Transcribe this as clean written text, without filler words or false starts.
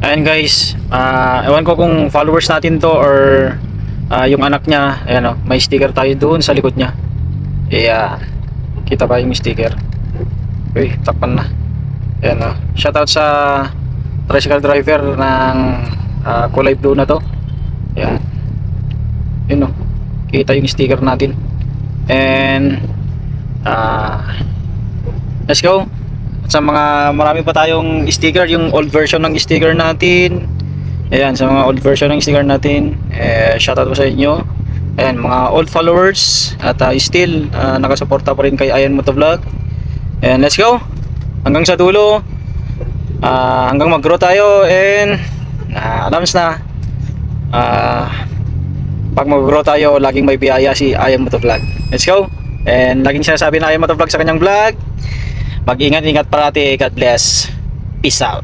Ayan guys, ewan ko kung followers natin to or yung anak niya. Ayan o, may sticker tayo doon sa likod niya. Kita ba yung sticker? Uy, takpan na. Ayan o, shoutout sa tricycle driver ng kulay blue na to. Ayan, yun o, kita yung sticker natin. And let's go. Sa mga marami pa tayong sticker, yung old version ng sticker natin. Ayan, sa mga old version ng sticker natin, shoutout po sa inyo. Ayan, mga old followers at still nakasuporta pa rin kay Ayan Motovlog. And let's go hanggang sa dulo, hanggang mag-grow tayo. And alams na, pag mag-grow tayo, laging may biyaya si Ayan Motovlog. Let's go. And laging sinasabi na Ayan Motovlog sa kanyang vlog, mag-ingat-ingat parati. God bless. Peace out.